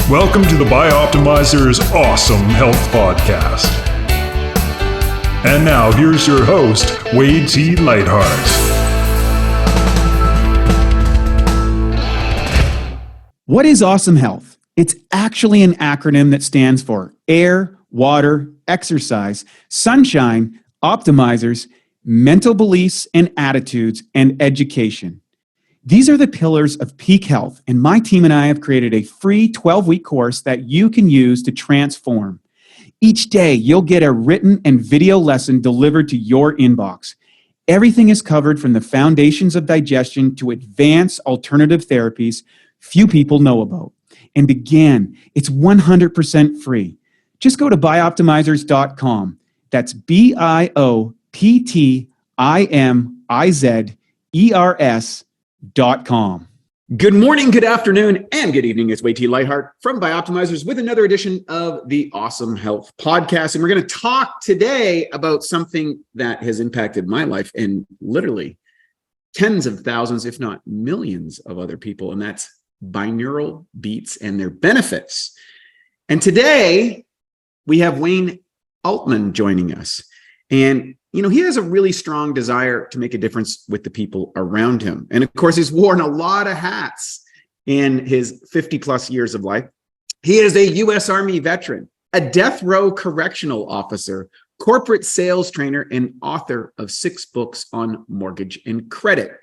Welcome to the Bioptimizers Awesome Health Podcast. And now here's your host, Wade T. Lightheart. What is awesome health? It's actually an acronym that stands for air, water, exercise, sunshine, optimizers, mental beliefs and attitudes, and education. These are the pillars of peak health, and my team and I have created a free 12-week course that you can use to transform. Each day, you'll get a written and video lesson delivered to your inbox. Everything is covered from the foundations of digestion to advanced alternative therapies few people know about. And again, it's 100% free. Just go to bioptimizers.com. That's bioptimizers.com. Good morning, good afternoon, and good evening. It's Wayne T. Lightheart from Bioptimizers with another edition of the Awesome Health Podcast. And we're going to talk today about something that has impacted my life and literally tens of thousands, if not millions of other people. And that's binaural beats and their benefits. And today we have Wayne Altman joining us. And he has a really strong desire to make a difference with the people around him. And of course, he's worn a lot of hats in his 50 plus years of life. He is a U.S. Army veteran, a death row correctional officer, corporate sales trainer, and author of 6 books on mortgage and credit.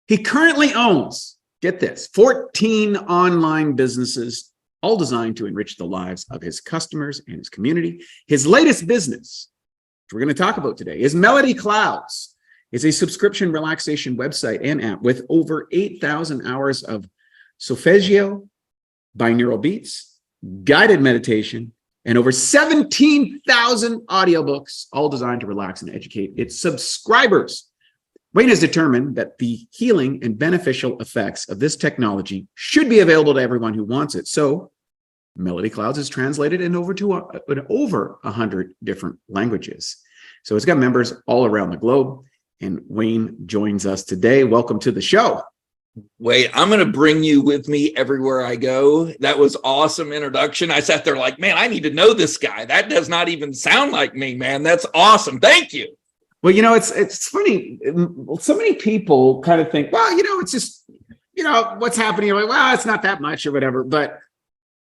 He currently owns, get this, 14 online businesses, all designed to enrich the lives of his customers and his community. His latest business, we're going to talk about today, is Melody Clouds. It's a subscription relaxation website and app with over 8,000 hours of solfeggio, binaural beats, guided meditation, and over 17,000 audiobooks, all designed to relax and educate its subscribers. Wayne has determined that the healing and beneficial effects of this technology should be available to everyone who wants it. So Melody Clouds is translated in over 100 different languages. So it's got members all around the globe. And Wayne joins us today. Welcome to the show. Wait, I'm going to bring you with me everywhere I go. That was awesome introduction. I sat there like, man, I need to know this guy. That does not even sound like me, man. That's awesome. Thank you. Well, it's funny. So many people kind of think, well, it's just, what's happening. You're like, well, it's not that much or whatever. But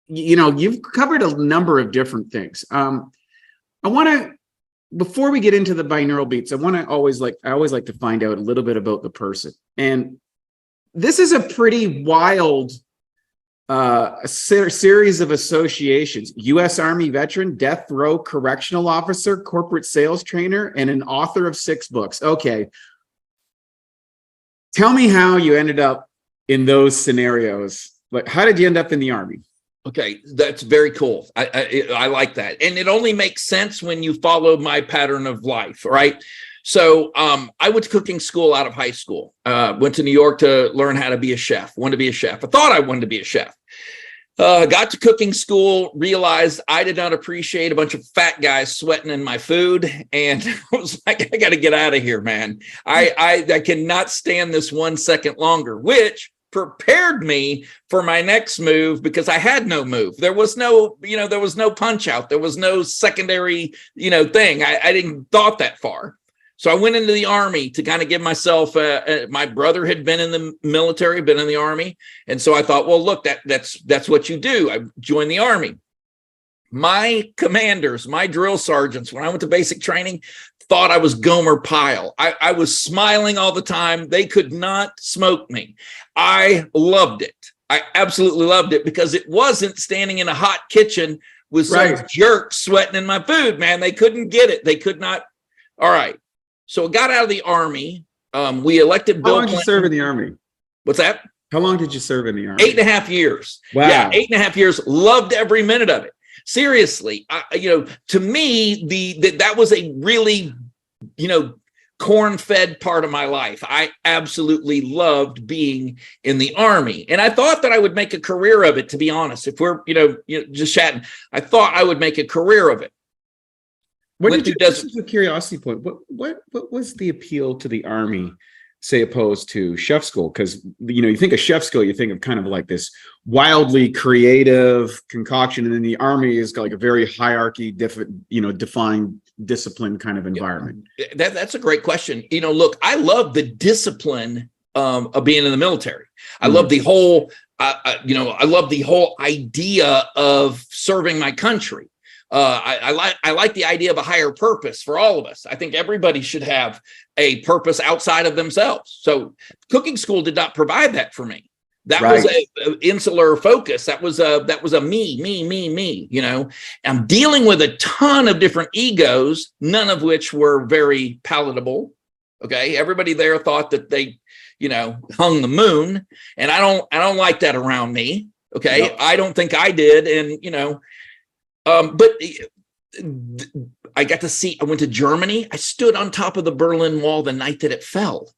you've covered a number of different things. I want to, before we get into the binaural beats, I always like to find out a little bit about the person. And this is a pretty wild series of associations. U.S. Army veteran, death row correctional officer, corporate sales trainer, and an author of 6 books. Okay. Tell me how you ended up in those scenarios. Like, how did you end up in the Army? Okay, that's very cool. I like that. And it only makes sense when you follow my pattern of life, right? So I went to cooking school out of high school, went to New York to learn how to be a chef, wanted to be a chef. I thought I wanted to be a chef. Got to cooking school, realized I did not appreciate a bunch of fat guys sweating in my food. And I was like, I got to get out of here, man. I cannot stand this 1 second longer, which prepared me for my next move because I had no move. There was no, there was no punch out. There was no secondary, thing. I didn't thought that far. So I went into the Army to kind of give myself, my brother had been in the military, been in the Army. And so I thought, well, look, that's what you do. I joined the Army. My commanders, my drill sergeants, when I went to basic training, thought I was Gomer Pyle. I was smiling all the time. They could not smoke me. I loved it. I absolutely loved it because it wasn't standing in a hot kitchen with some jerk sweating in my food, man. They couldn't get it. They could not. All right. So I got out of the Army. We elected Bill Clinton. How long did you serve in the Army? What's that? How long did you serve in the Army? 8.5 years. Wow. Yeah, 8.5 years. Loved every minute of it. Seriously, to me, that was a really, corn-fed part of my life. I absolutely loved being in the Army. And I thought that I would make a career of it, to be honest. If we're, just chatting, I thought I would make a career of it. What did you, this is a curiosity point, what was the appeal to the Army say, opposed to chef school? Because, you think of chef school, you think of kind of like this wildly creative concoction. And then the Army is like a very hierarchy, defined discipline kind of environment. That's a great question. Look, I love the discipline of being in the military. I love the whole, I love the whole idea of serving my country. I like the idea of a higher purpose for all of us. I think everybody should have a purpose outside of themselves. So cooking school did not provide that for me. That was an insular focus. That was a me. I'm dealing with a ton of different egos, none of which were very palatable. Okay. Everybody there thought that they, hung the moon, and I don't like that around me. Okay. No. I don't think I did. And, but I got to see, I went to Germany. I stood on top of the Berlin Wall the night that it fell.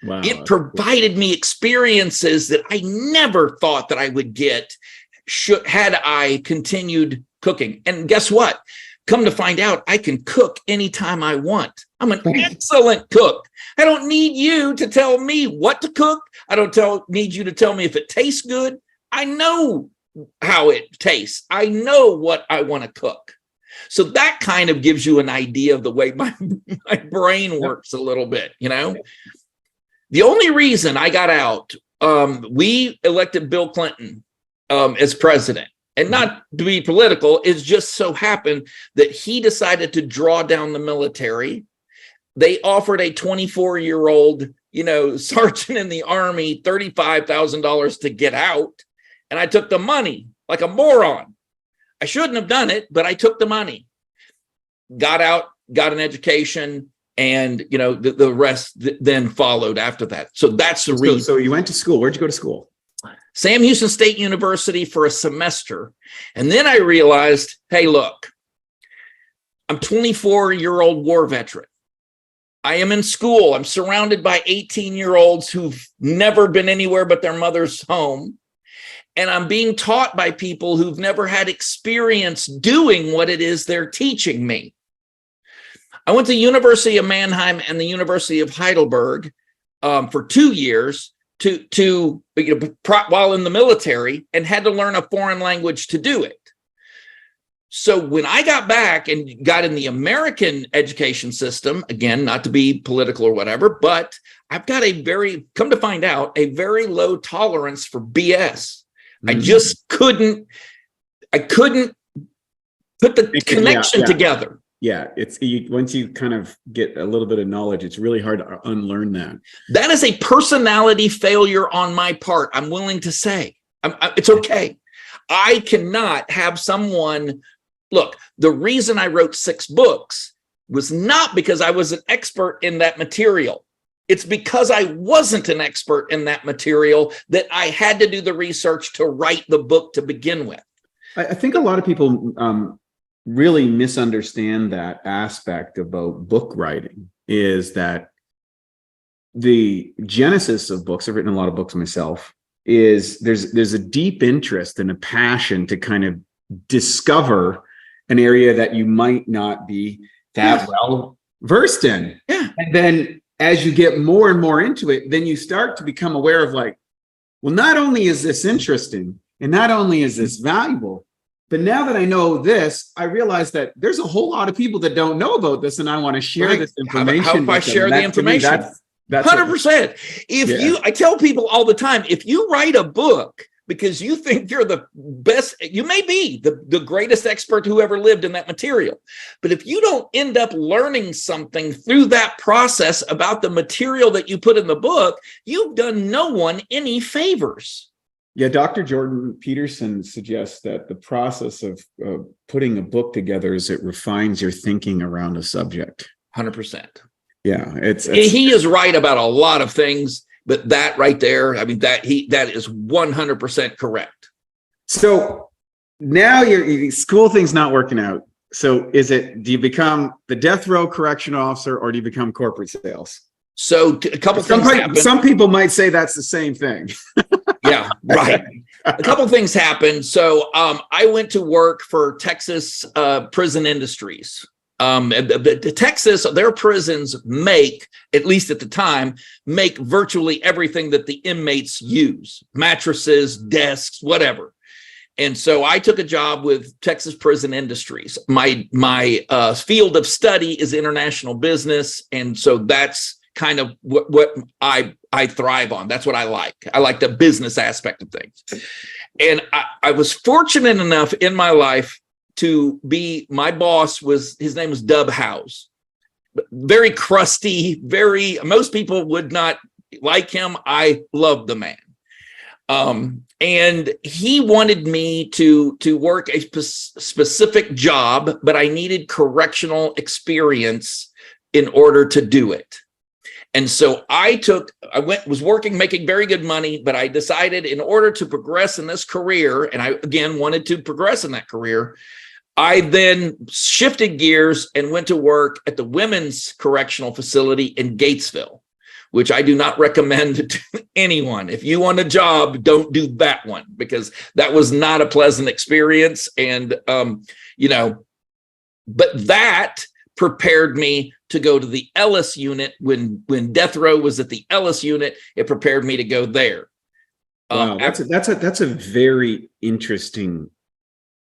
Wow. It provided me experiences that I never thought that I would get had I continued cooking. And guess what? Come to find out, I can cook anytime I want. I'm an excellent cook. I don't need you to tell me what to cook. I don't need you to tell me if it tastes good. I know how it tastes. I know what I want to cook. So that kind of gives you an idea of the way my brain works a little bit, The only reason I got out, we elected Bill Clinton as president. And not to be political, it just so happened that he decided to draw down the military. They offered a 24-year-old, sergeant in the Army $35,000 to get out. And I took the money like a moron. I shouldn't have done it, but I took the money, got out, got an education, and, the rest then followed after that. So that's the reason. So you went to school. Where'd you go to school? Sam Houston State University for a semester. And then I realized, hey, look, I'm 24-year-old war veteran. I am in school. I'm surrounded by 18-year-olds who've never been anywhere but their mother's home. And I'm being taught by people who've never had experience doing what it is they're teaching me. I went to the University of Mannheim and the University of Heidelberg for 2 years while in the military, and had to learn a foreign language to do it. So when I got back and got in the American education system, again, not to be political or whatever, but I've got come to find out, a very low tolerance for BS. I just couldn't put the connection together. Yeah, once you kind of get a little bit of knowledge, it's really hard to unlearn that. That is a personality failure on my part. I'm willing to say it's okay. I cannot have someone look. The reason I wrote 6 books was not because I was an expert in that material. It's because I wasn't an expert in that material that I had to do the research to write the book to begin with. I think a lot of people really misunderstand that aspect about book writing, is that the genesis of books, I've written a lot of books myself, is there's a deep interest and a passion to kind of discover an area that you might not be that well versed in. Yeah. And then as you get more and more into it, then you start to become aware of like, well, not only is this interesting and not only is this valuable, but now that I know this, I realize that there's a whole lot of people that don't know about this, and I want to share this information. How if I share the information? That's 100%. I tell people all the time, if you write a book because you think you're the best, you may be the greatest expert who ever lived in that material. But if you don't end up learning something through that process about the material that you put in the book, you've done no one any favors. Yeah, Dr. Jordan Peterson suggests that the process of putting a book together is it refines your thinking around a subject. 100%. Yeah, he is right about a lot of things, but that right there, I mean, that is 100% correct. So now your school thing's not working out. So do you become the death row correction officer, or do you become corporate sales? So a couple things happen. Some people might say that's the same thing. Yeah, right. A couple things happened. So I went to work for Texas Prison Industries. Texas, their prisons make, at least at the time, make virtually everything that the inmates use: mattresses, desks, whatever. And so I took a job with Texas Prison Industries. My field of study is international business, and so that's kind of what I thrive on. That's what I like. I like the business aspect of things. And I was fortunate enough in my life to be, my boss his name was Dub House. Very crusty, most people would not like him. I loved the man. And he wanted me to work a specific job, but I needed correctional experience in order to do it. And so was working, making very good money, but I decided in order to progress in this career, and I again wanted to progress in that career, I then shifted gears and went to work at the women's correctional facility in Gatesville, which I do not recommend to anyone. If you want a job, don't do that one, because that was not a pleasant experience. And, but that prepared me to go to the Ellis unit. When death row was at the Ellis unit, it prepared me to go there. Wow, that's a very interesting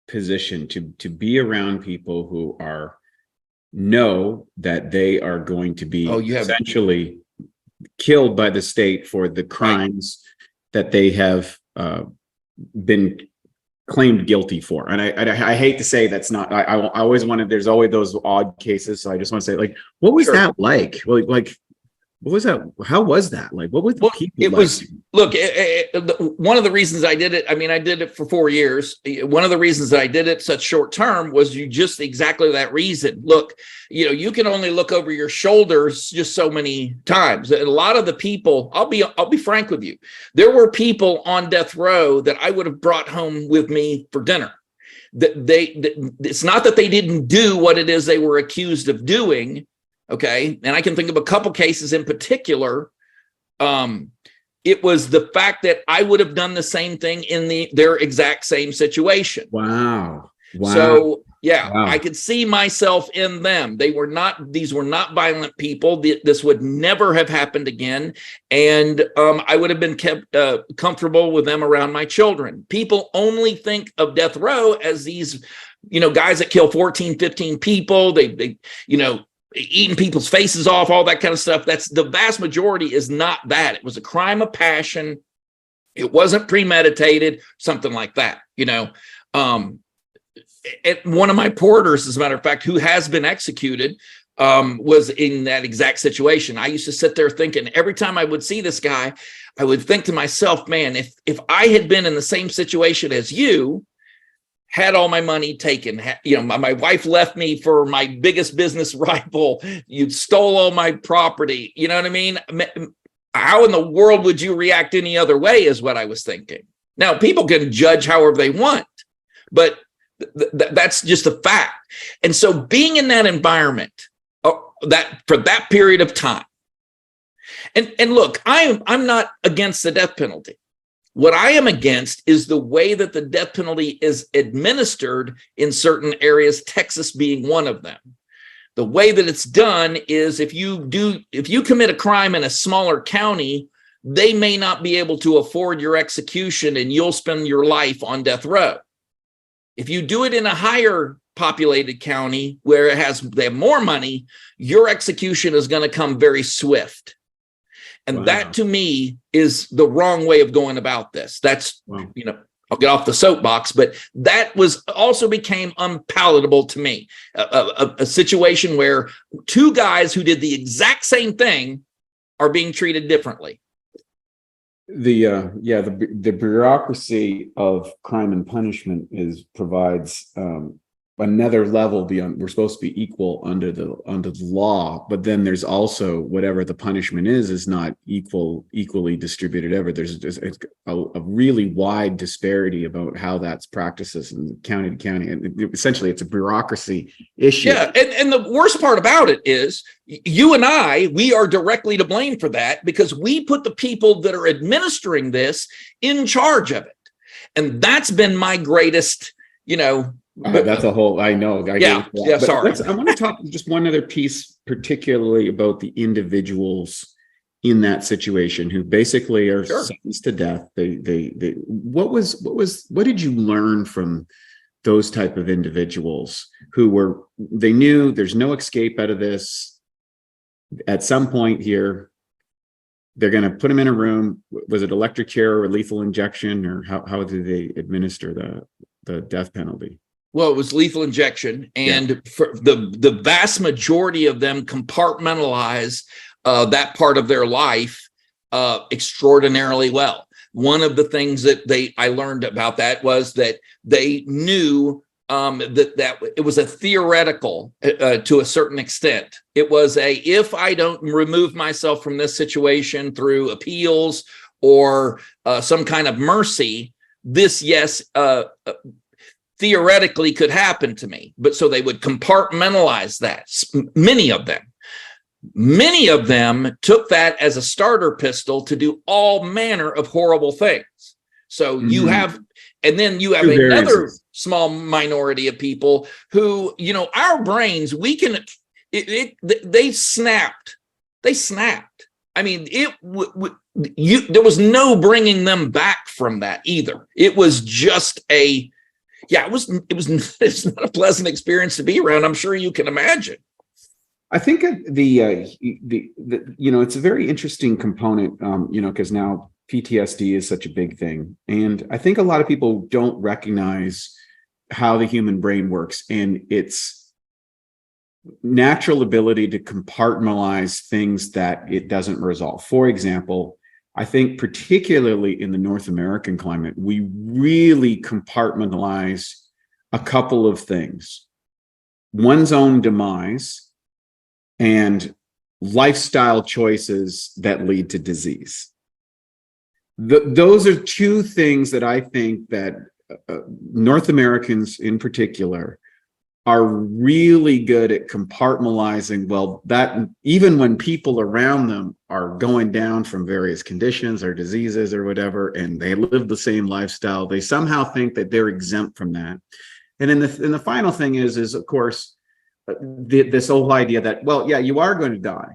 position to be around people who know that they are going to be essentially killed by the state for the crimes that they have been claimed guilty for. And I hate to say that's not, I always wanted, there's always those odd cases. So I just want to say, like, what was that like? Like, what was that? How was that? Like, what was the people it like? Was, look, one of the reasons I did it, I mean, I did it for 4 years. One of the reasons that I did it such short term was just exactly that reason. Look, you can only look over your shoulders just so many times. And a lot of the people, I'll be frank with you, there were people on death row that I would have brought home with me for dinner. It's not that they didn't do what it is they were accused of doing. Okay. And I can think of a couple cases in particular. It was the fact that I would have done the same thing in their exact same situation. Wow. So I could see myself in them. These were not violent people. This would never have happened again. And I would have been kept comfortable with them around my children. People only think of death row as these, guys that kill 14, 15 people. They eating people's faces off, all that kind of stuff. That's the vast majority is not that. It was a crime of passion. It wasn't premeditated, something like that, one of my porters, as a matter of fact, who has been executed, was in that exact situation. I used to sit there thinking, every time I would see this guy, I would think to myself, man, if I had been in the same situation as you, had all my money taken, my wife left me for my biggest business rival, you stole all my property, you know what I mean? How in the world would you react any other way is what I was thinking. Now, people can judge however they want, but that's just a fact. And so being in that environment, that for that period of time, and look, I'm not against the death penalty. What I am against is the way that the death penalty is administered in certain areas, Texas being one of them. The way that it's done is if you commit a crime in a smaller county, they may not be able to afford your execution and you'll spend your life on death row. If you do it in a higher populated county where they have more money, your execution is going to come very swift. And that to me is the wrong way of going about this. That's, I'll get off the soapbox, but that also became unpalatable to me. A situation where two guys who did the exact same thing are being treated differently. The bureaucracy of crime and punishment provides another level beyond. We're supposed to be equal under the law, but then there's also whatever the punishment is not equally distributed ever. There's a really wide disparity about how that's practices in county to county, and essentially it's a bureaucracy issue. Yeah, and the worst part about it is you and we are directly to blame for that, because we put the people that are administering this in charge of it. And that's been my greatest That's a whole, I know. Yeah. Sorry. I want to talk just one other piece, particularly about the individuals in that situation who basically are sentenced to death. What did you learn from those type of individuals they knew there's no escape out of this? At some point here, they're going to put them in a room. Was it electric chair or lethal injection, or how do they administer the death penalty? Well, it was lethal injection, and for the vast majority of them compartmentalize that part of their life extraordinarily well. One of the things that I learned about that was that they knew that it was a theoretical to a certain extent. It was if I don't remove myself from this situation through appeals or some kind of mercy, this theoretically could happen to me. But so they would compartmentalize that. Many of them took that as a starter pistol to do all manner of horrible things. So you have, and then you have another small minority of people who, our brains, they snapped. I mean, there was no bringing them back from that either. It was just it's not a pleasant experience to be around. I'm sure you can imagine. I think it's a very interesting component, because now PTSD is such a big thing. And I think a lot of people don't recognize how the human brain works and its natural ability to compartmentalize things that it doesn't resolve. For example, I think particularly in the North American climate, we really compartmentalize a couple of things: one's own demise and lifestyle choices that lead to disease. Those are two things that I think that North Americans in particular are really good at compartmentalizing. Well, that even when people around them are going down from various conditions or diseases or whatever, and they live the same lifestyle, they somehow think that they're exempt from that. And then the final thing is of course, this whole idea that, well, yeah, you are going to die.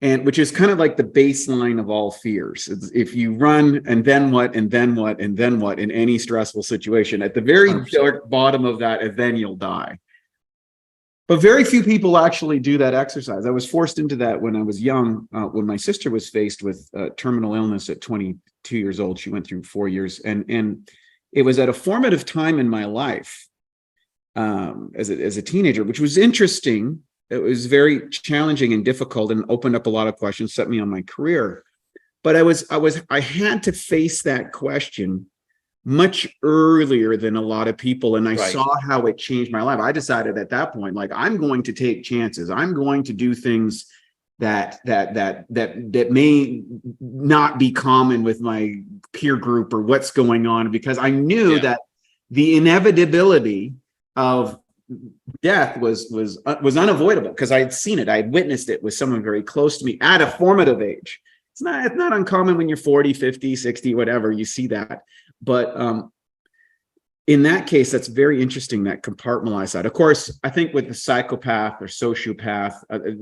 And which is kind of like the baseline of all fears. If you run and then what, and then what, and then what in any stressful situation, at the very dark bottom of that, and then you'll die. But very few people actually do that exercise. I was forced into that when I was young, when my sister was faced with terminal illness at 22 years old. She went through 4 years. And it was at a formative time in my life as a teenager, which was interesting. It was very challenging and difficult and opened up a lot of questions, set me on my career. But I had to face that question much earlier than a lot of people. And I saw how it changed my life. I decided at that point, like, I'm going to take chances. I'm going to do things that may not be common with my peer group or what's going on, because I knew that the inevitability of death was unavoidable, because I had seen it. I had witnessed it with someone very close to me at a formative age. It's not uncommon when you're 40, 50, 60, whatever, you see that. But in that case, that's very interesting, that compartmentalized side. Of course, I think with the psychopath or sociopath,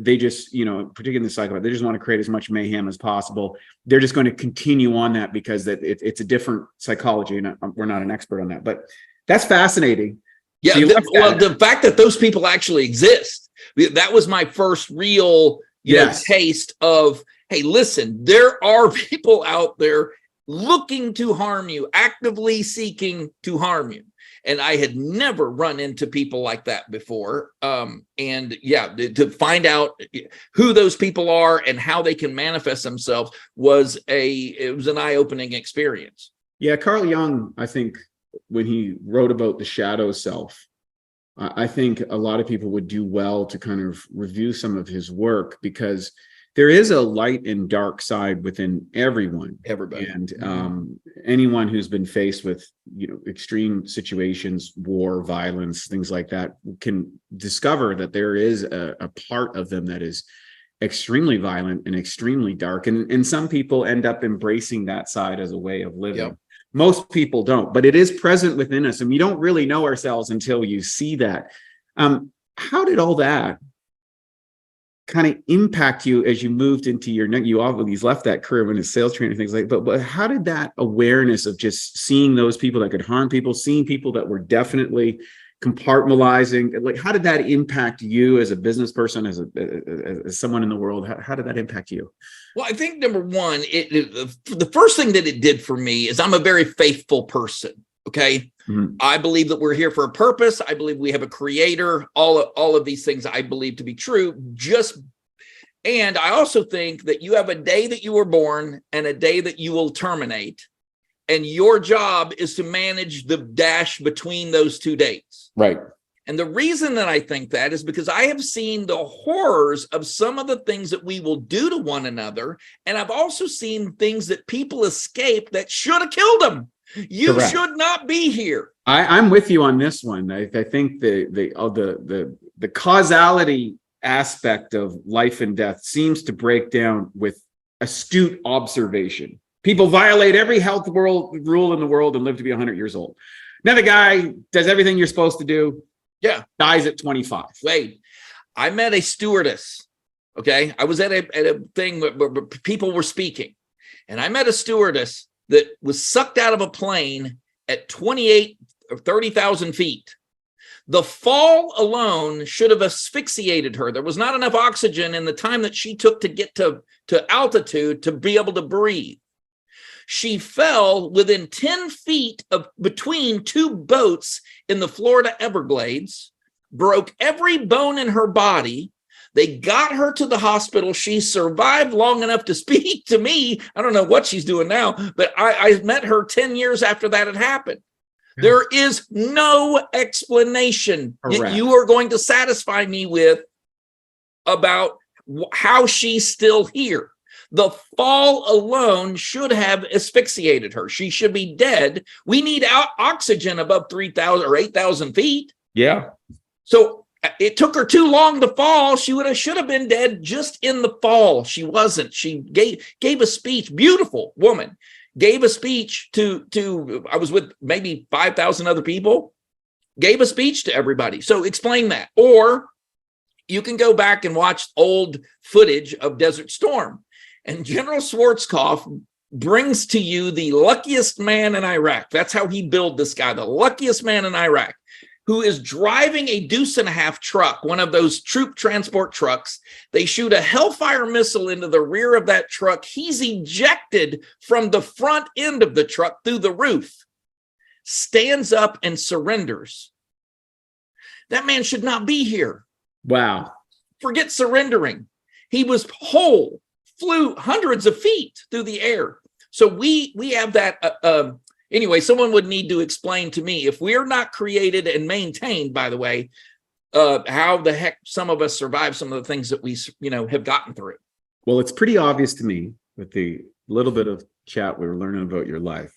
they just, particularly the psychopath, they just want to create as much mayhem as possible. They're just going to continue on that because it's a different psychology, and we're not an expert on that. But that's fascinating. Yeah, so the fact that those people actually exist, that was my first real taste of, hey, listen, there are people out there looking to harm you, actively seeking to harm you. And I had never run into people like that before. To find out who those people are and how they can manifest themselves was an eye-opening experience. Yeah, Carl Jung, I think, when he wrote about the shadow self, I think a lot of people would do well to kind of review some of his work, because there is a light and dark side within everybody. And anyone who's been faced with, extreme situations, war, violence, things like that, can discover that there is a part of them that is extremely violent and extremely dark. And some people end up embracing that side as a way of living. Yep. Most people don't, but it is present within us, and we don't really know ourselves until you see that. How did all that kind of impact you as you moved into you always left that career when it's sales training, things like that, but how did that awareness of just seeing those people that could harm people, seeing people that were definitely compartmentalizing, like how did that impact you as a business person, as someone in the world? How did that impact you? Well, I think number one, the first thing that it did for me is I'm a very faithful person. Okay. Mm-hmm. I believe that we're here for a purpose. I believe we have a creator. All of these things I believe to be true. And I also think that you have a day that you were born and a day that you will terminate. And your job is to manage the dash between those two dates. Right. And the reason that I think that is because I have seen the horrors of some of the things that we will do to one another. And I've also seen things that people escape that should have killed them. You Correct. Should not be here. I'm with you on this one. I think the causality aspect of life and death seems to break down with astute observation. People violate every health rule in the world and live to be 100 years old. Another guy does everything you're supposed to do. Yeah. Dies at 25. Wait, I met a stewardess. Okay. I was at a thing where people were speaking, and I met a stewardess that was sucked out of a plane at 28 or 30,000 feet. The fall alone should have asphyxiated her. There was not enough oxygen in the time that she took to get to altitude to be able to breathe. She fell within 10 feet of between two boats in the Florida Everglades, broke every bone in her body. They got her to the hospital. She survived long enough to speak to me. I don't know what she's doing now, but I met her 10 years after that had happened. Yeah. There is no explanation you are going to satisfy me with about how she's still here. The fall alone should have asphyxiated her. She should be dead. We need oxygen above 3,000 or 8,000 feet. Yeah. So it took her too long to fall. She should have been dead just in the fall. She wasn't. She gave a speech. Beautiful woman. Gave a speech to I was with maybe 5,000 other people. Gave a speech to everybody. So explain that. Or you can go back and watch old footage of Desert Storm. And General Schwarzkopf brings to you the luckiest man in Iraq. That's how he billed this guy, the luckiest man in Iraq, who is driving a deuce-and-a-half truck, one of those troop transport trucks. They shoot a Hellfire missile into the rear of that truck. He's ejected from the front end of the truck through the roof, stands up and surrenders. That man should not be here. Wow. Forget surrendering. He was whole. Flew hundreds of feet through the air. So we have that. Anyway, someone would need to explain to me, if we're not created and maintained, by the way, how the heck some of us survive some of the things that we have gotten through. Well, it's pretty obvious to me with the little bit of chat we were learning about your life,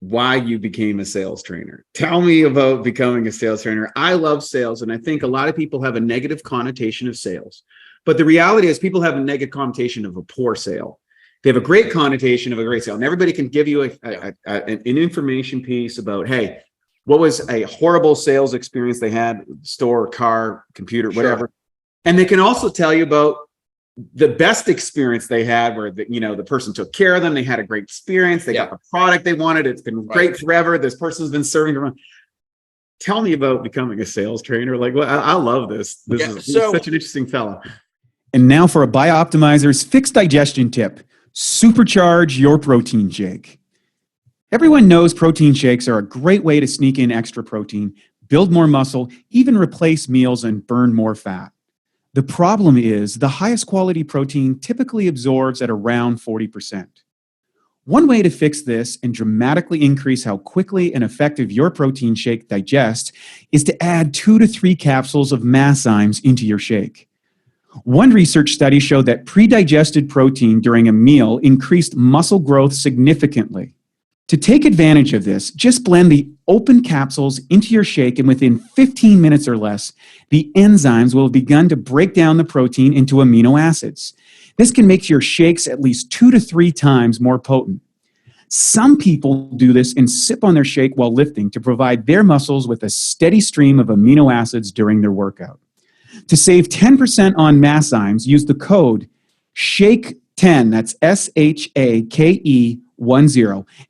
why you became a sales trainer. Tell me about becoming a sales trainer. I love sales, and I think a lot of people have a negative connotation of sales. But the reality is people have a negative connotation of a poor sale. They have a great connotation of a great sale. And everybody can give you an information piece about, hey, what was a horrible sales experience they had, store, car, computer, whatever. Sure. And they can also tell you about the best experience they had where the person took care of them. They had a great experience. They got the product they wanted. It's been great forever. This person's been serving around. Tell me about becoming a sales trainer. Like, well, I love this. This is such an interesting fellow. And now for a Bioptimizers fixed digestion tip. Supercharge your protein shake. Everyone knows protein shakes are a great way to sneak in extra protein, build more muscle, even replace meals and burn more fat. The problem is the highest quality protein typically absorbs at around 40%. One way to fix this and dramatically increase how quickly and effective your protein shake digests is to add 2 to 3 capsules of Masszymes into your shake. One research study showed that pre-digested protein during a meal increased muscle growth significantly. To take advantage of this, just blend the open capsules into your shake, and within 15 minutes or less, the enzymes will have begun to break down the protein into amino acids. This can make your shakes at least 2 to 3 times more potent. Some people do this and sip on their shake while lifting to provide their muscles with a steady stream of amino acids during their workout. To save 10% on Masszymes, use the code SHAKE10, that's SHAKE10,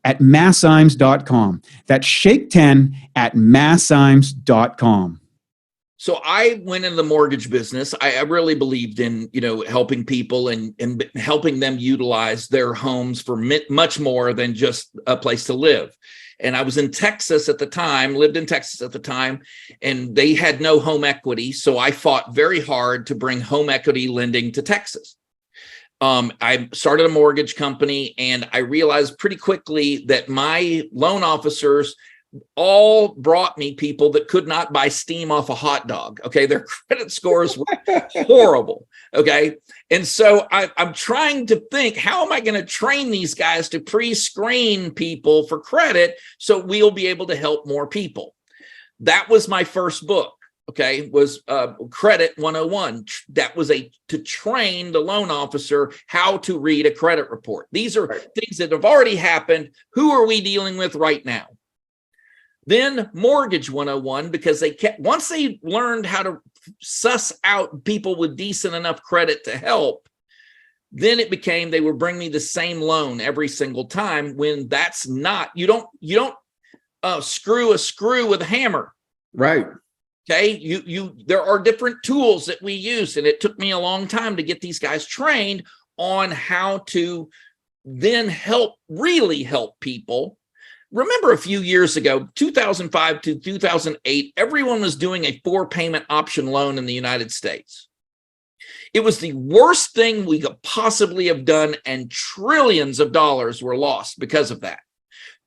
at Masszymes.com. That's SHAKE10 at Masszymes.com. So I went in the mortgage business. I really believed in, helping people and helping them utilize their homes for much more than just a place to live. And I was in Texas at the time, lived in Texas at the time, and they had no home equity. So I fought very hard to bring home equity lending to Texas. I started a mortgage company, and I realized pretty quickly that my loan officers all brought me people that could not buy steam off a hot dog. Okay. Their credit scores were horrible. Okay. And so I'm trying to think, how am I going to train these guys to pre-screen people for credit so we'll be able to help more people? That was my first book. Okay. Was Credit 101. That was to train the loan officer how to read a credit report. These are things that have already happened. Who are we dealing with right now? Then Mortgage 101, because once they learned how to suss out people with decent enough credit to help, then it became they would bring me the same loan every single time, when that's not, you don't screw a screw with a hammer. Right. Okay. There are different tools that we use, and it took me a long time to get these guys trained on how to then really help people. Remember a few years ago, 2005 to 2008, everyone was doing a 4-payment option loan in the United States. It was the worst thing we could possibly have done, and trillions of dollars were lost because of that.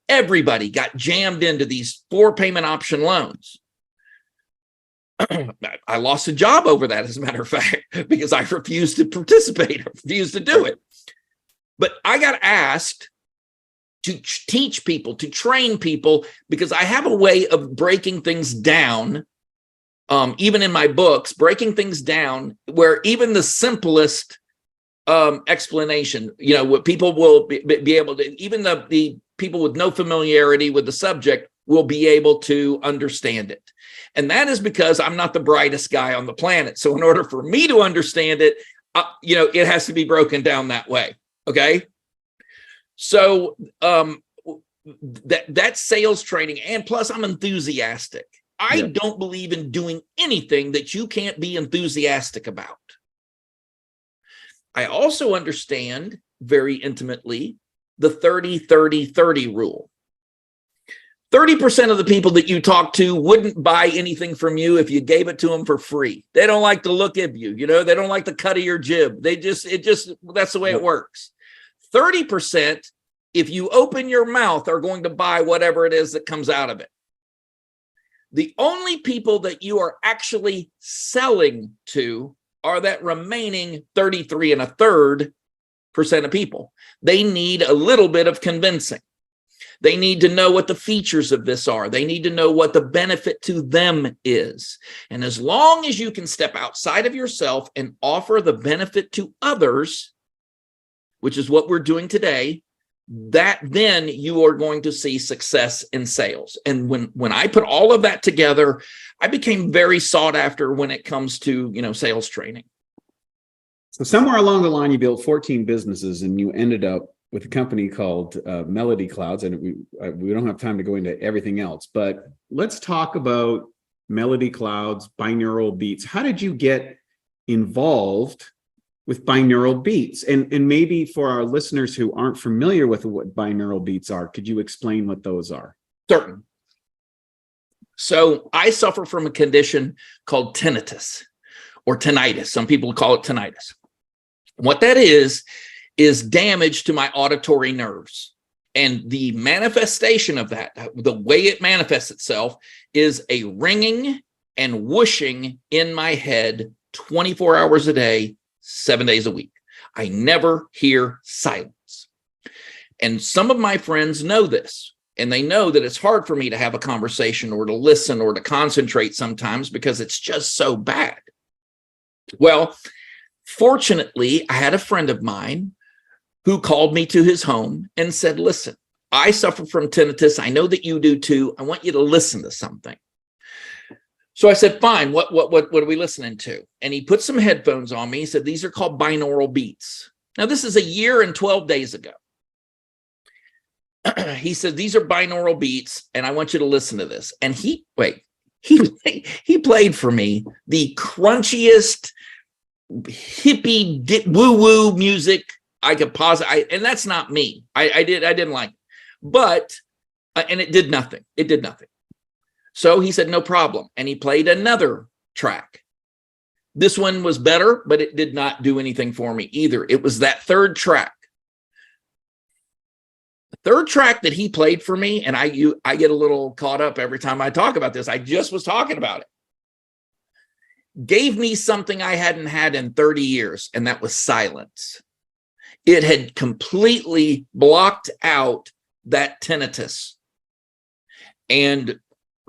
Everybody got jammed into these 4-payment option loans. I lost a job over that, as a matter of fact, because I refused to participate. I refused to do it. But I got asked to teach people, to train people, because I have a way of breaking things down, even in my books, breaking things down where even the simplest explanation, what people will be able to, even the people with no familiarity with the subject will be able to understand it. And that is because I'm not the brightest guy on the planet. So in order for me to understand it, it has to be broken down that way. Okay. So that's sales training. And plus, I'm enthusiastic. I don't believe in doing anything that you can't be enthusiastic about. I also understand very intimately the 30-30-30 rule. 30% of the people that you talk to wouldn't buy anything from you if you gave it to them for free. They don't like the look of you. They don't like the cut of your jib. That's the way it works. 30%, if you open your mouth, are going to buy whatever it is that comes out of it. The only people that you are actually selling to are that remaining 33 and a third % of people. They need a little bit of convincing. They need to know what the features of this are. They need to know what the benefit to them is. And as long as you can step outside of yourself and offer the benefit to others, which is what we're doing today, that then you are going to see success in sales. And when I put all of that together, I became very sought after when it comes to, sales training. So somewhere along the line, you built 14 businesses, and you ended up with a company called Melody Clouds. And we don't have time to go into everything else, but let's talk about Melody Clouds, binaural beats. How did you get involved with binaural beats? And maybe for our listeners who aren't familiar with what binaural beats are, could you explain what those are? Certain. So I suffer from a condition called tinnitus or tinnitus. Some people call it tinnitus. What that is damage to my auditory nerves. And the manifestation of that, the way it manifests itself, is a ringing and whooshing in my head 24 hours a day, 7 days a week. I never hear silence. And some of my friends know this, and they know that it's hard for me to have a conversation or to listen or to concentrate sometimes because it's just so bad. Well, fortunately, I had a friend of mine who called me to his home and said, listen, I suffer from tinnitus. I know that you do too. I want you to listen to something. So I said, fine, what are we listening to? And he put some headphones on me. He said, these are called binaural beats. Now, this is a year and 12 days ago. He said, these are binaural beats, and I want you to listen to this. And he played for me the crunchiest, hippie, woo-woo music I could possibly, and that's not me. I didn't like it. But, and it did nothing. It did nothing. So he said, no problem. And he played another track. This one was better, but it did not do anything for me either. It was that third track. The third track that he played for me, and I get a little caught up every time I talk about this. I just was talking about it. Gave me something I hadn't had in 30 years, and that was silence. It had completely blocked out that tinnitus. And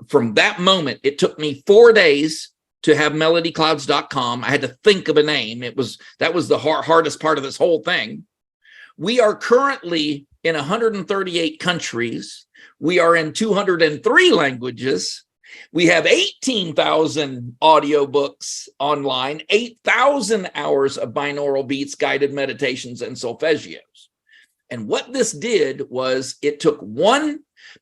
from that moment, it took me 4 days to have melodyclouds.com. I had to think of a name. That was the hardest part of this whole thing. We are currently in 138 countries. We are in 203 languages. We have 18,000 audiobooks online, 8,000 hours of binaural beats, guided meditations, and solfeggios. And what this did was it took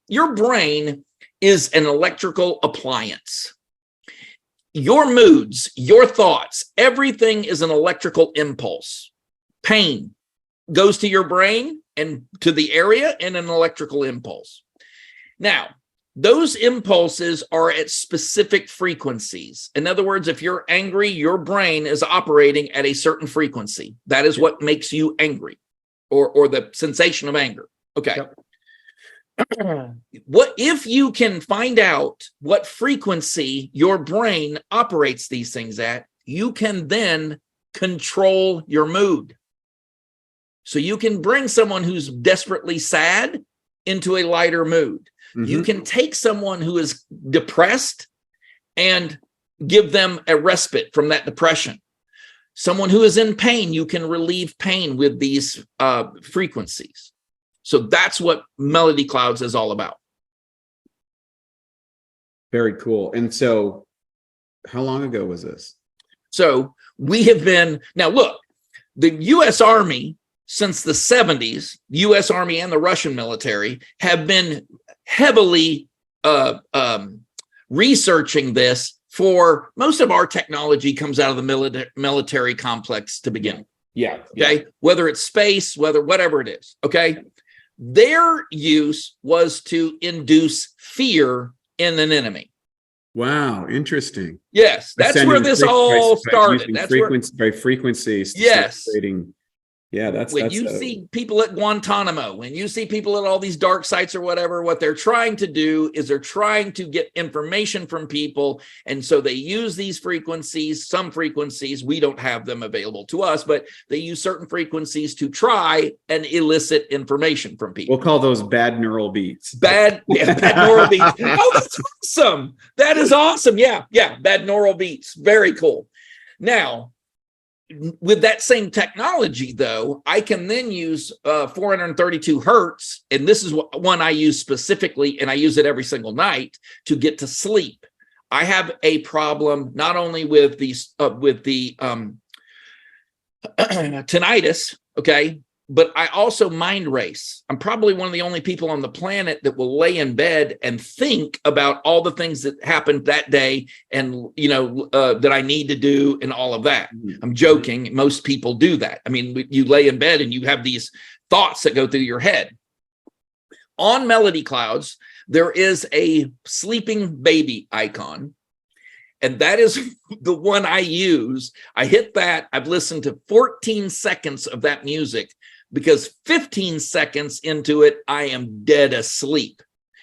your brain is an electrical appliance. Your moods, your thoughts, everything is an electrical impulse. Pain goes to your brain and to the area in an electrical impulse. Now, those impulses are at specific frequencies. In other words, if you're angry, your brain is operating at a certain frequency. That is what makes you angry, or the sensation of anger. Okay. Yep. What if you can find out what frequency your brain operates these things at, you can then control your mood. So you can bring someone who's desperately sad into a lighter mood. Mm-hmm. You can take someone who is depressed and give them a respite from that depression. Someone who is in pain, you can relieve pain with these frequencies. So that's what Melody Clouds is all about. Very cool. And so how long ago was this? So we have been, now look, the U.S. Army since the 70s, U.S. Army and the Russian military have been heavily researching this. For most of our technology comes out of the military complex to begin. Yeah. Okay. Yeah. Whether it's space, whatever it is. Okay. Their use was to induce fear in an enemy. Wow, interesting. Yes, that's where this all started. That's by frequencies. Yes. Yeah, that's when you see people at Guantanamo, when you see people at all these dark sites or whatever, what they're trying to do is they're trying to get information from people. And so they use these frequencies, some frequencies, we don't have them available to us, but they use certain frequencies to try and elicit information from people. We'll call those bad neural beats. Bad neural beats. Oh, that's awesome. That is awesome. Yeah, bad neural beats. Very cool. Now, with that same technology, though, I can then use 432 hertz, and this is one I use specifically, and I use it every single night to get to sleep. I have a problem not only with the tinnitus, okay, but I also mind race. I'm probably one of the only people on the planet that will lay in bed and think about all the things that happened that day and, that I need to do and all of that. I'm joking. Most people do that. I mean, you lay in bed and you have these thoughts that go through your head. On Melody Clouds, there is a sleeping baby icon. And that is the one I use. I hit that. I've listened to 14 seconds of that music, because 15 seconds into it, I am dead asleep.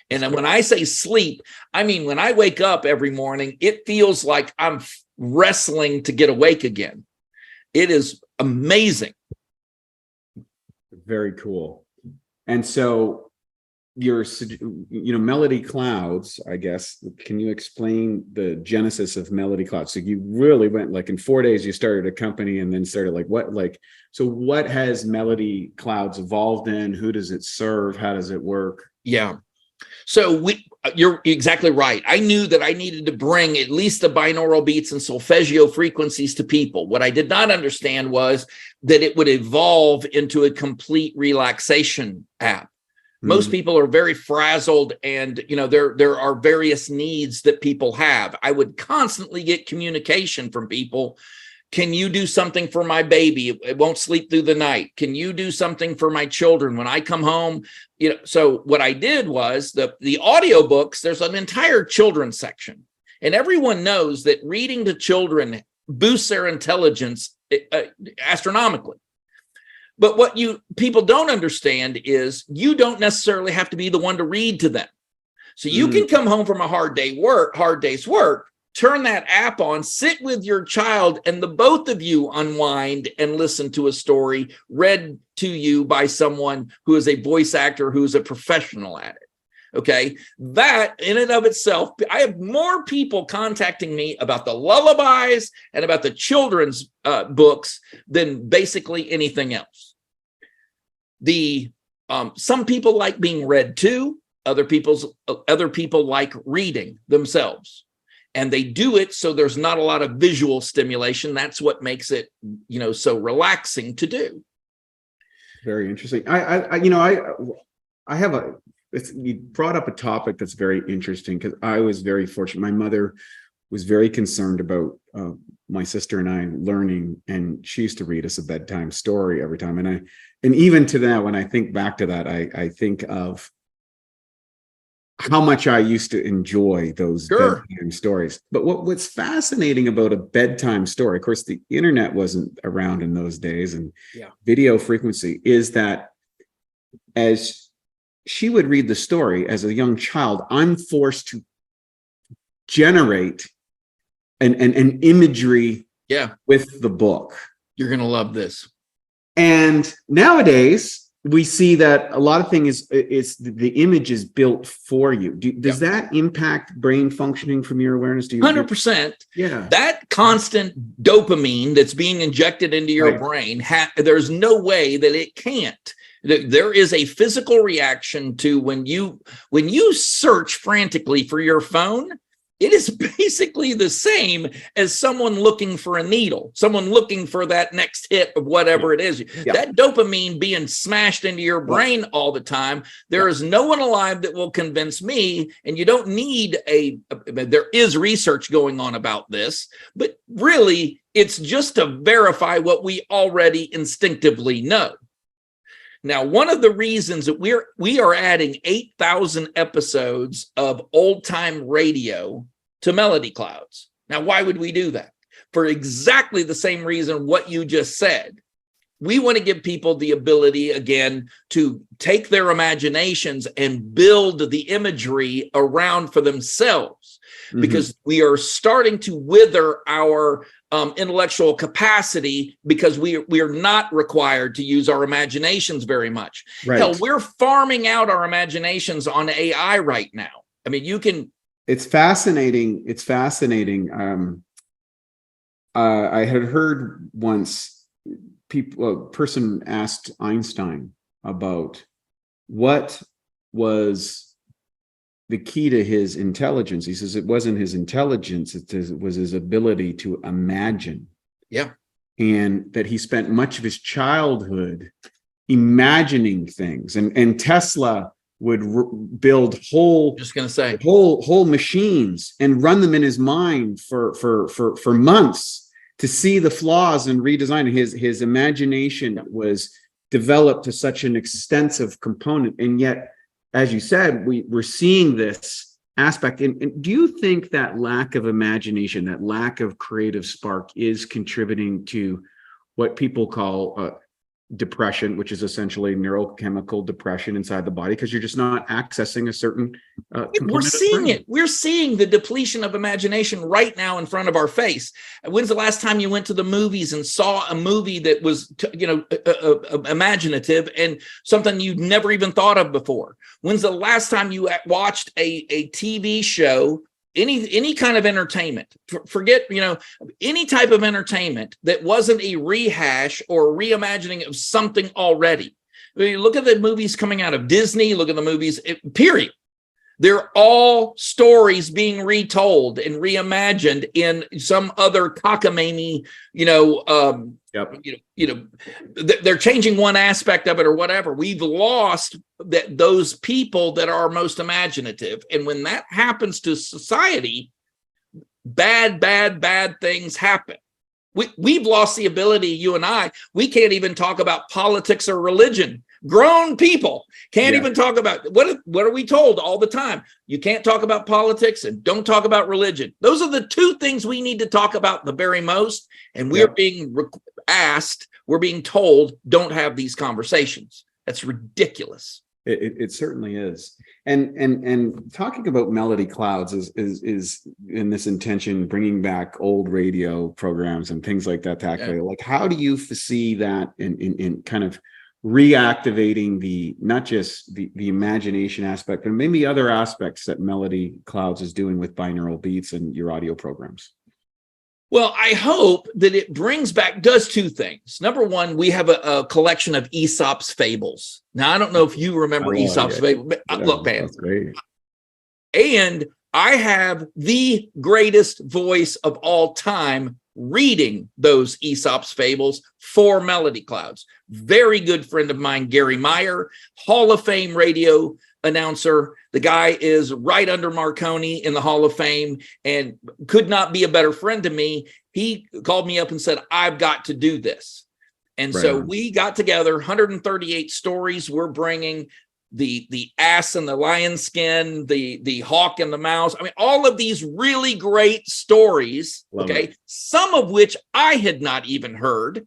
And when I say sleep, I mean, when I wake up every morning, it feels like I'm wrestling to get awake again. It is amazing. Very cool. And so your, Melody Clouds, I guess. Can you explain the genesis of Melody Clouds? So you really went like in 4 days, you started a company and then started so what has Melody Clouds evolved in? Who does it serve? How does it work? Yeah. So you're exactly right. I knew that I needed to bring at least the binaural beats and solfeggio frequencies to people. What I did not understand was that it would evolve into a complete relaxation app. Most people are very frazzled, and there are various needs that people have. I would constantly get communication from people. Can you do something for my baby? It won't sleep through the night. Can you do something for my children when I come home? So what I did was the audiobooks, there's an entire children's section, and everyone knows that reading to children boosts their intelligence astronomically. But what people don't understand is you don't necessarily have to be the one to read to them. So you can come home from a hard day's work, turn that app on, sit with your child, and the both of you unwind and listen to a story read to you by someone who is a voice actor, who's a professional at it. Okay. That in and of itself, I have more people contacting me about the lullabies and about the children's books than basically anything else. Some people like being read to, other people like reading themselves, and they do it so there's not a lot of visual stimulation. That's what makes it, so relaxing to do. Very interesting. You brought up a topic that's very interesting, because I was very fortunate. My mother was very concerned about my sister and I learning, and she used to read us a bedtime story every time. And even to that, when I think back to that, I think of how much I used to enjoy those bedtime stories. But what's fascinating about a bedtime story, of course, the internet wasn't around in those days, and video frequency, is that as she would read the story as a young child, I'm forced to generate an imagery with the book. You're going to love this. And nowadays, we see that a lot of things is the image is built for you. Does that impact brain functioning from your awareness? 100%. Yeah. That constant dopamine that's being injected into your brain, there's no way that it can't. There is a physical reaction to when you search frantically for your phone. It is basically the same as someone looking for a needle, someone looking for that next hit of whatever it is. That dopamine being smashed into your brain all the time. There is no one alive that will convince me, and you don't need there is research going on about this, but really it's just to verify what we already instinctively know. Now, one of the reasons that we are adding 8,000 episodes of old time radio to Melody Clouds. Now, why would we do that? For exactly the same reason what you just said. We want to give people the ability, again, to take their imaginations and build the imagery around for themselves, because we are starting to wither our intellectual capacity, because we are not required to use our imaginations very much. Right. Hell, we're farming out our imaginations on AI right now. I mean, you can. It's fascinating. It's fascinating. I had heard once a person asked Einstein about what was the key to his intelligence. He says it wasn't his intelligence, it was his ability to imagine. Yeah. And that he spent much of his childhood imagining things. And Tesla would build whole machines and run them in his mind for months to see the flaws and redesign. His imagination was developed to such an extensive component, and yet, as you said, we're seeing this aspect. And do you think that lack of imagination, that lack of creative spark, is contributing to what people call depression, which is essentially neurochemical depression inside the body because you're just not accessing a certain we're seeing it. We're seeing the depletion of imagination right now in front of our face. When's the last time you went to the movies and saw a movie that was, imaginative and something you'd never even thought of before? When's the last time you watched a TV show, any kind of entertainment? Forget, any type of entertainment that wasn't a rehash or a reimagining of something already. I mean, look at the movies coming out of Disney. Look at the movies, period. They're all stories being retold and reimagined in some other cockamamie, they're changing one aspect of it or whatever. We've lost those people that are most imaginative. And when that happens to society, bad things happen. We've lost the ability, you and I, we can't even talk about politics or religion. Grown people can't even talk about what are we told all the time? You can't talk about politics and don't talk about religion. Those are the two things we need to talk about the very most. And we're being asked, we're being told, don't have these conversations. That's ridiculous. It certainly is. And talking about melody clouds is in this intention, bringing back old radio programs and things like that. Like, how do you foresee that in kind of reactivating not just the imagination aspect, but maybe other aspects that Melody Clouds is doing with binaural beats and your audio programs? Well, I hope that it does two things. Number one, we have a collection of Aesop's fables. Now, I don't know if you remember Aesop's fables, but look, man. That's great. And I have the greatest voice of all time reading those Aesop's fables for Melody Clouds. Very good friend of mine, Gary Meyer, Hall of Fame radio announcer. The guy is right under Marconi in the Hall of Fame and could not be a better friend to me. He called me up and said, I've got to do this. And so we got together, 138 stories. We're bringing the ass and the lion skin, the hawk and the mouse. I mean, all of these really great stories, some of which I had not even heard,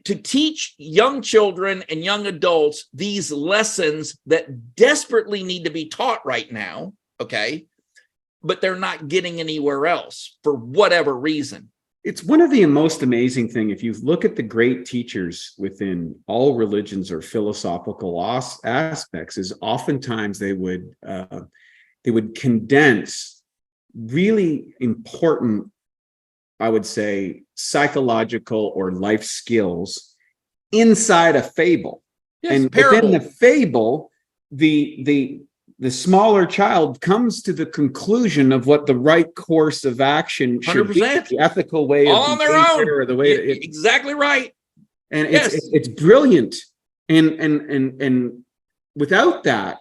to teach young children and young adults these lessons that desperately need to be taught right now, but they're not getting anywhere else for whatever reason. It's one of the most amazing thing. If you look at the great teachers within all religions or philosophical aspects, is oftentimes they would condense really important, I would say, psychological or life skills inside a fable. Yes, and within the fable, the smaller child comes to the conclusion of what the right course of action should 100%. be, the ethical way all on their own, or the way exactly right. And it's brilliant. And without that,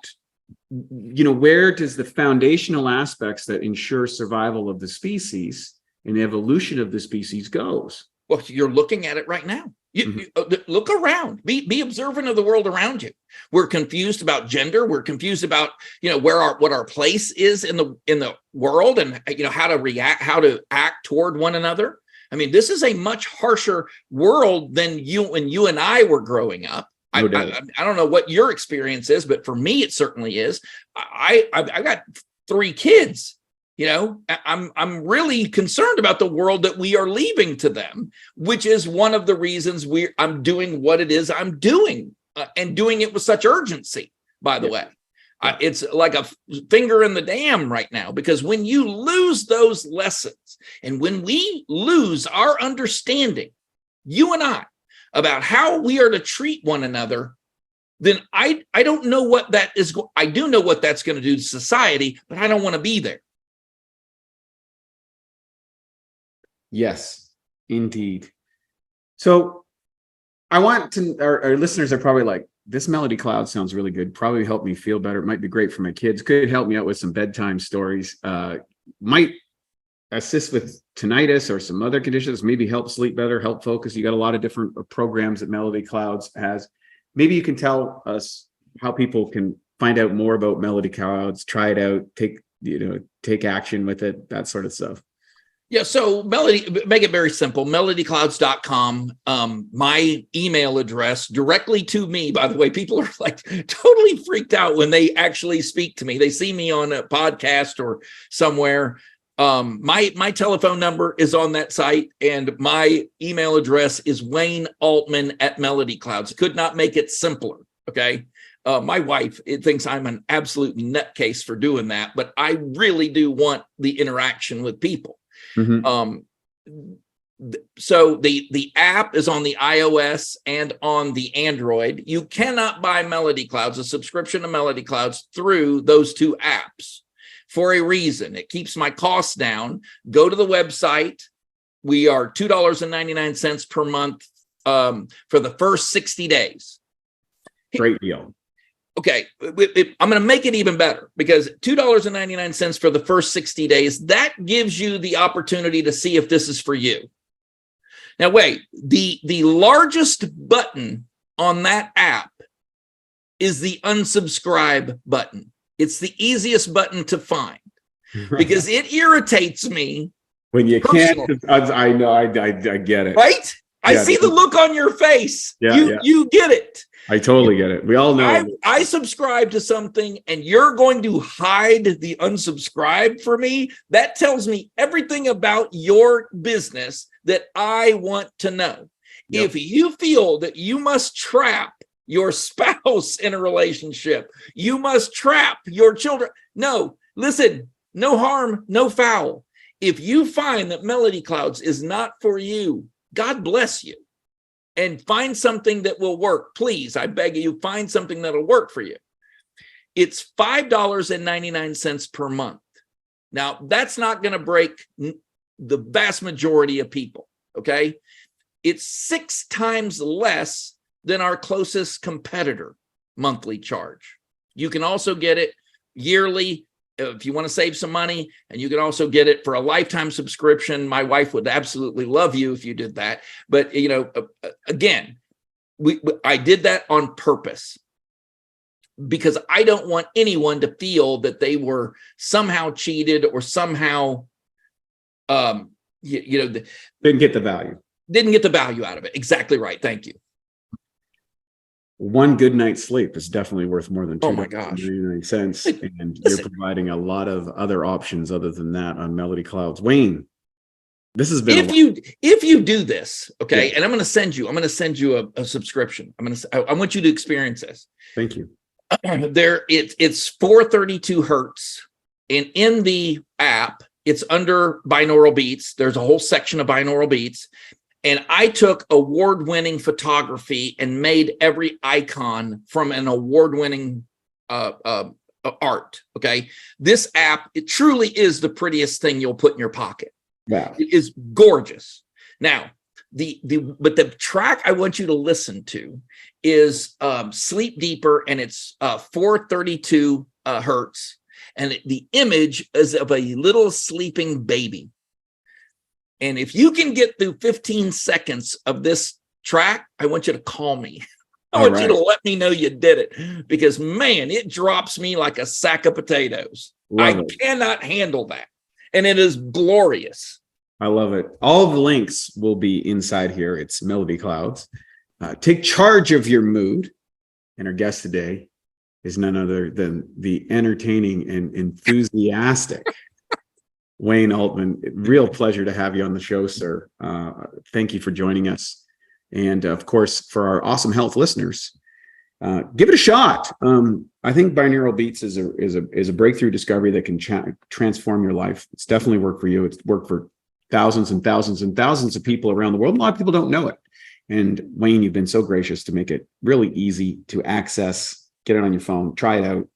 where does the foundational aspects that ensure survival of the species and the evolution of the species goes? Well, you're looking at it right now. You look around, be observant of the world around you. We're confused about gender. We're confused about, what our place is in the world and, how to react, how to act toward one another. I mean, this is a much harsher world than when you and I were growing up. I don't know what your experience is, but for me, it certainly is. I got 3 kids. I'm really concerned about the world that we are leaving to them, which is one of the reasons I'm doing what it is I'm doing and doing it with such urgency, by the way. It's like a finger in the dam right now, because when you lose those lessons and when we lose our understanding, you and I, about how we are to treat one another, then I don't know what that is. I do know what that's going to do to society, but I don't want to be there. Yes, indeed. So I want to, our listeners are probably like, this Melody Cloud sounds really good. Probably help me feel better. It might be great for my kids. Could help me out with some bedtime stories. Might assist with tinnitus or some other conditions. Maybe help sleep better, help focus. You got a lot of different programs that Melody Clouds has. Maybe you can tell us how people can find out more about Melody Clouds, try it out, take action with it, that sort of stuff. Yeah, so make it very simple. melodyclouds.com. My email address directly to me, by the way, people are like totally freaked out when they actually speak to me. They see me on a podcast or somewhere. My telephone number is on that site, and my email address is Wayne Altman at Melody Clouds. Could not make it simpler. Okay. My wife thinks I'm an absolute nutcase for doing that, but I really do want the interaction with people. Mm-hmm. So the app is on the iOS and on the Android. You cannot buy Melody Clouds, a subscription to Melody Clouds, through those two apps for a reason. It keeps my costs down. Go to the website. We are $2.99 per month for the first 60 days. Great deal. Okay, I'm going to make it even better, because $2.99 for the first 60 days, that gives you the opportunity to see if this is for you. Now, wait, the largest button on that app is the unsubscribe button. It's the easiest button to find because it irritates me. When you can't, I know, I get it. Right? I see the look on your face. You get it. I totally get it. We all know. I subscribe to something and you're going to hide the unsubscribe for me. That tells me everything about your business that I want to know. Yep. If you feel that you must trap your spouse in a relationship, you must trap your children. No, listen, no harm, no foul. If you find that Melody Clouds is not for you, God bless you. And find something that will work. Please, I beg you, find something that'll work for you. It's $5.99 per month. Now, that's not going to break the vast majority of people, okay? It's 6 times less than our closest competitor monthly charge. You can also get it yearly if you want to save some money, and you can also get it for a lifetime subscription. My wife would absolutely love you if you did that. But, you know, again, I did that on purpose because I don't want anyone to feel that they were somehow cheated or somehow, didn't get the value. Didn't get the value out of it. Exactly right. Thank you. One good night's sleep is definitely worth more than $2.99. And you're providing a lot of other options other than that on Melody Clouds. Wayne, this has been if you do this, okay, yeah. And I'm going to send you a subscription. I want you to experience this. Thank you. It's 432 hertz, and in the app, it's under binaural beats. There's a whole section of binaural beats. And I took award-winning photography and made every icon from an award-winning art. Okay, this app, it truly is the prettiest thing you'll put in your pocket. Wow, it is gorgeous. Now, but the track I want you to listen to is "Sleep Deeper," and it's 432 hertz, and the image is of a little sleeping baby. And if you can get through 15 seconds of this track, I want you to call me. I want you to let me know you did it, because, man, it drops me like a sack of potatoes. I cannot handle that. And it is glorious. I love it. All of the links will be inside here. It's Melody Clouds. Take charge of your mood. And our guest today is none other than the entertaining and enthusiastic Wayne Altman. Real pleasure to have you on the show, sir. Thank you for joining us. And of course, for our Awesome Health listeners, give it a shot. I think binaural beats is a breakthrough discovery that can transform your life. It's definitely worked for you. It's worked for thousands and thousands and thousands of people around the world. A lot of people don't know it. And Wayne, you've been so gracious to make it really easy to access. Get it on your phone, try it out,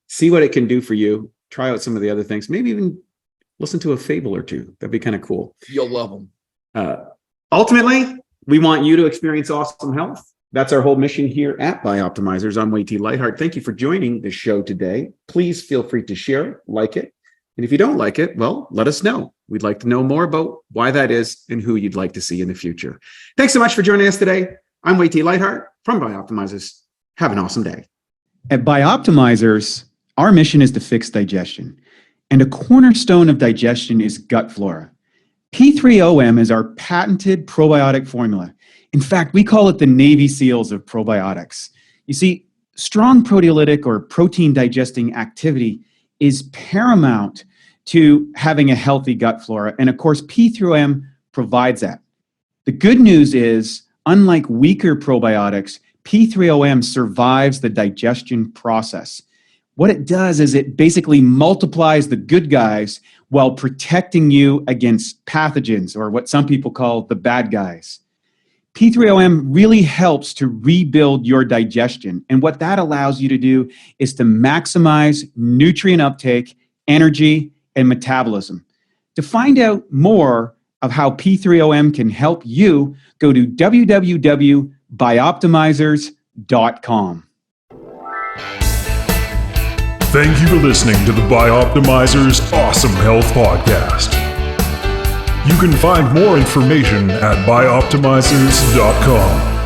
see what it can do for you. Try out some of the other things, maybe even listen to a fable or two. That'd be kind of cool. You'll love them. Ultimately, we want you to experience awesome health. That's our whole mission here at Bioptimizers. I'm Wayne T. Lightheart. Thank you for joining the show today. Please feel free to share it, like it. And if you don't like it, well, let us know. We'd like to know more about why that is and who you'd like to see in the future. Thanks so much for joining us today. I'm Wayne T. Lightheart from Bioptimizers. Have an awesome day. At Bioptimizers, our mission is to fix digestion. And a cornerstone of digestion is gut flora. P3OM is our patented probiotic formula. In fact, we call it the Navy SEALs of probiotics. You see, strong proteolytic or protein digesting activity is paramount to having a healthy gut flora. And of course, P3OM provides that. The good news is, unlike weaker probiotics, P3OM survives the digestion process. What it does is it basically multiplies the good guys while protecting you against pathogens, or what some people call the bad guys. P3OM really helps to rebuild your digestion. And what that allows you to do is to maximize nutrient uptake, energy, and metabolism. To find out more of how P3OM can help you, go to www.bioptimizers.com. Thank you for listening to the Bioptimizers Awesome Health Podcast. You can find more information at bioptimizers.com.